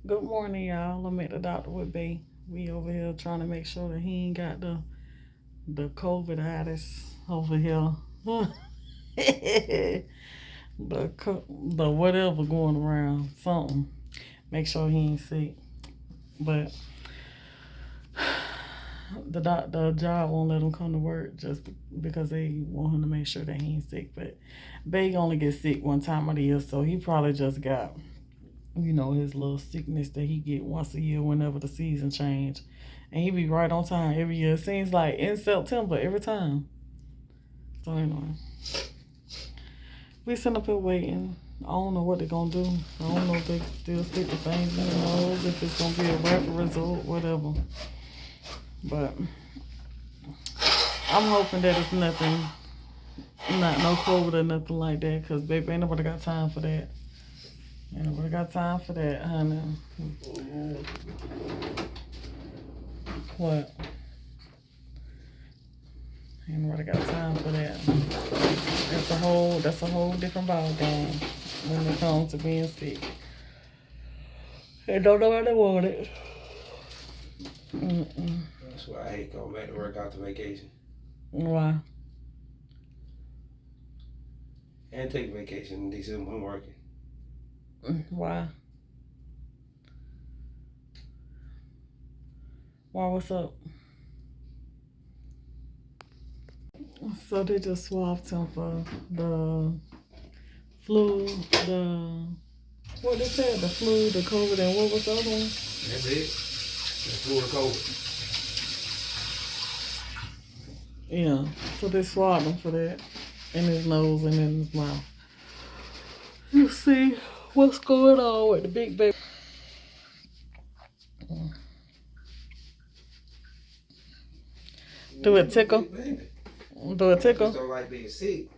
Good morning, y'all. I'm at the doctor with B. We over here trying to make sure that he ain't got the COVID-itis over here. the whatever going around, something. Make sure he ain't sick. But the job won't let him come to work just because they want him to make sure that he ain't sick. But Bay only gets sick one time of the year, so he probably just got his little sickness that he get once a year whenever the season change. And he be right on time every year. It seems like in September every time. So anyway, we sitting up here waiting. I don't know what they're gonna do. I don't know if they still stick the things in the nose, if it's gonna be a rapid result, whatever. But I'm hoping that it's nothing, not no COVID or nothing like that, because baby, ain't nobody got time for that. Ain't nobody got time for that, honey. What? Ain't nobody got time for that. That's a whole different ball game when it comes to being sick. And don't nobody want it. That's why I hate going back to work after vacation. Why? And take vacation in December. I'm working. Why? Why? What's up? So they just swapped him for the flu, what they said, the flu, the COVID, and what was the other one? That's it. That's flu and COVID. Yeah, so they swabbed him for that in his nose and in his mouth. You see what's going on with the big baby. Do it tickle? Do it tickle? I just don't like being sick.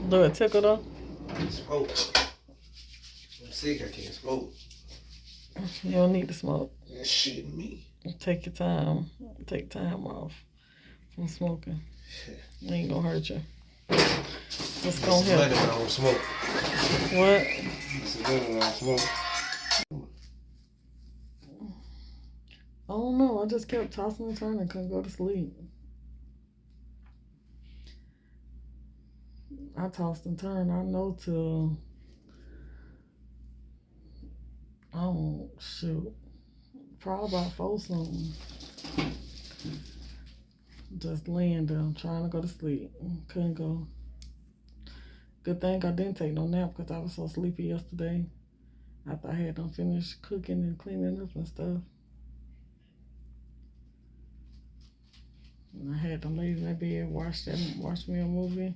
Do it tickle though? I can smoke. I'm sick, I can't smoke. You don't need to smoke. That's shitting me. Take your time. Take time off from smoking. It ain't gonna hurt you. It's gonna help. Money when I don't smoke. What? It's money when I don't smoke. I don't know. I just kept tossing and turning. Couldn't go to sleep. I tossed and turned. I know till, shoot, probably about 4 something. Just laying there, trying to go to sleep. Couldn't go. Good thing I didn't take no nap because I was so sleepy yesterday after I had done finished cooking and cleaning up and stuff. And I had to lay in that bed, watch me a movie.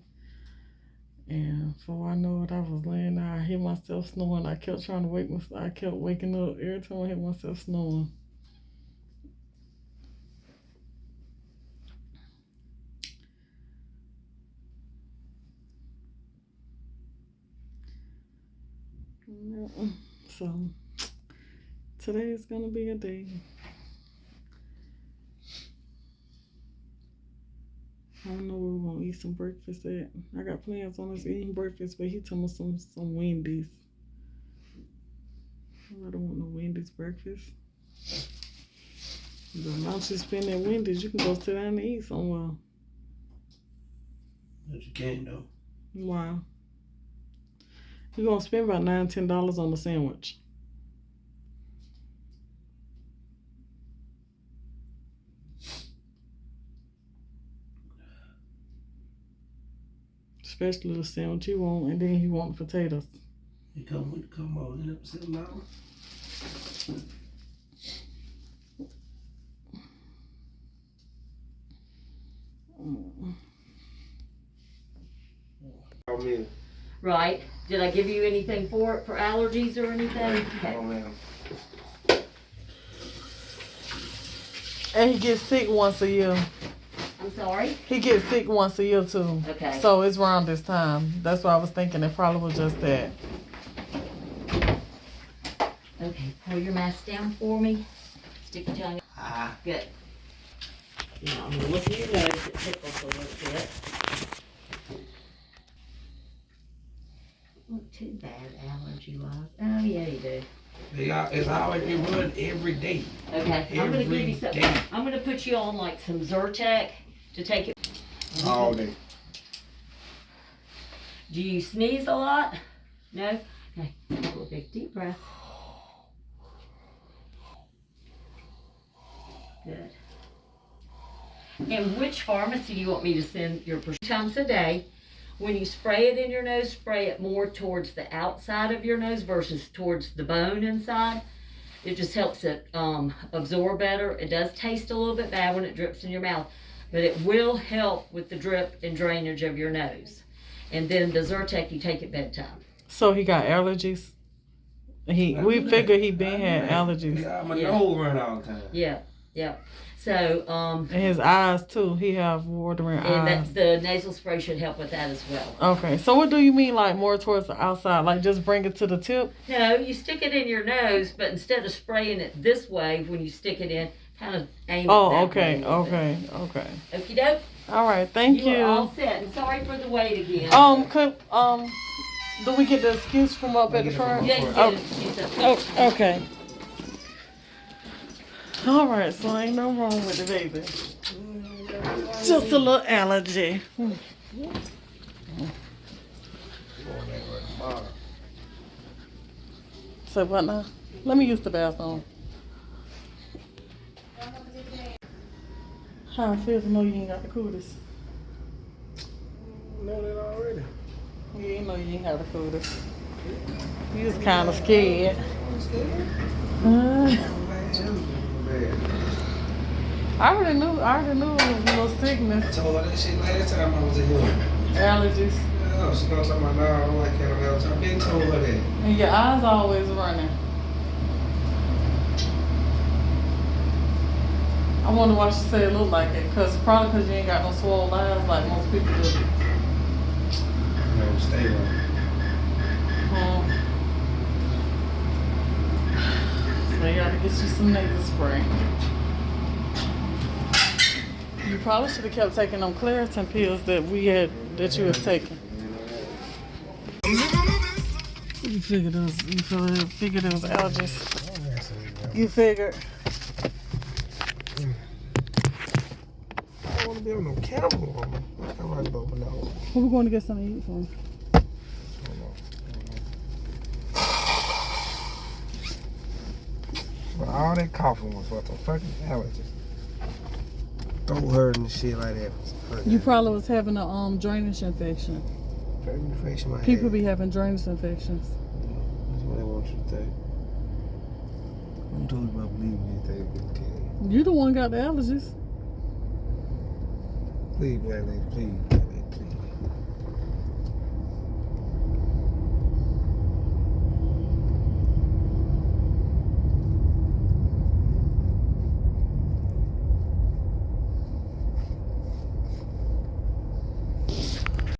And before I know it, I was laying there. I hear myself snoring. I kept trying to wake myself. I kept waking up every time I hear myself snoring. So today is gonna be a day. I don't know where we're gonna eat some breakfast at. I got plans on us eating breakfast, but he told me some Wendy's. I don't want no Wendy's breakfast. The amount you spend at Wendy's, you can go sit down and eat somewhere. But you can't though. Why? You're gonna spend about $9-10 on the sandwich. Especially the sandwich you want, and then you want the potatoes. You come with the combo, end up $7. Right. Did I give you anything for it, for allergies or anything? Okay. Oh, man. And he gets sick once a year. I'm sorry? He gets sick once a year too. Okay. So it's around this time. That's why I was thinking it probably was just that. Okay, pull your mask down for me. Stick your tongue. Ah. Good. Now I'm gonna look at your nose. It tickles a little bit. Not too bad allergy-wise. Oh yeah, you do. It's always been run every day. Okay, I'm gonna give you Every something. day. I'm gonna put you on like some Zyrtec to take it. All day. Do you sneeze a lot? No? Okay, a little big deep breath. Good. And which pharmacy do you want me to send your prescription? Times a day. When you spray it in your nose, spray it more towards the outside of your nose versus towards the bone inside. It just helps it absorb better. It does taste a little bit bad when it drips in your mouth, but it will help with the drip and drainage of your nose. And then the Zyrtec you take at bedtime. So he got allergies. We figured he been had allergies. Yeah, my nose run all the time. Yeah, yeah. So And his eyes too. He have watering and eyes. the nasal spray should help with that as well. Okay. So what do you mean like more towards the outside? Like just bring it to the tip? No, you stick it in your nose, but instead of spraying it this way when you stick it in, kind of aim it Oh, that okay, way a little okay, bit. okay. Okie doke. All right, thank You you. are all set. And sorry for the wait again. Do we get the excuse from up at the front? Yeah, you get it. She's up. Oh, okay. All right, so ain't no wrong with the baby. Just a little allergy. So what now? Let me use the bathroom. How I feel to know you ain't got the cooties. Know that already. You ain't know you ain't got the cooties. You was kind of scared. I already knew it was a little sickness. I told her that shit last time I was in here. Allergies. Yeah, she gonna tell me, no, I don't like cattle allergies. I've been told her that. And your eyes always running. I wonder why she said it looked like it. Probably because you ain't got no swollen eyes like most people do. No, stay right. So you gotta get you some nasal spray. You probably should have kept taking them Claritin pills that you was taking. You figured it was allergies. You figured. I don't want to be on no camera. I'm right over now. Where we going to get something to eat from? But all that coughing was for some fucking allergies. Throat hurting and shit like that. You probably was having a drainage infection. People be having drainage infections. That's what I want you to think. I'm told you about believing anything. You the one got the allergies. Please, Black Lady, please, Black Lady, please.